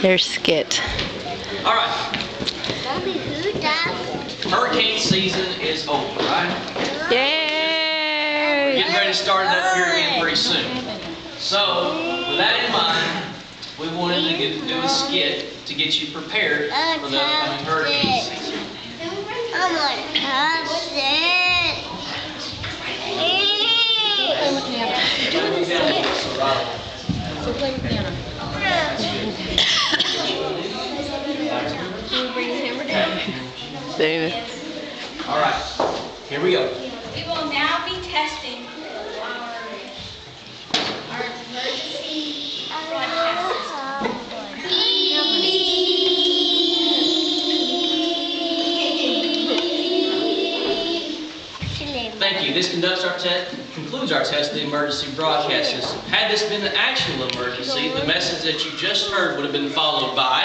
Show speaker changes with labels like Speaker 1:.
Speaker 1: There's Skit.
Speaker 2: All right. Hurricane season is over, right?
Speaker 1: Yay!
Speaker 2: We're getting ready to start it up here again pretty soon. So, with that in mind, we wanted to do a skit to get you prepared for the upcoming hurricane season.
Speaker 3: I'm gonna touch it.
Speaker 4: So play with piano. Can we bring the hammer down?
Speaker 2: All right, here we go.
Speaker 5: We will now be testing our emergency broadcast system.
Speaker 2: Thank you. This concludes our test of the emergency broadcast system. Had this been an actual emergency, the message that you just heard would have been followed by...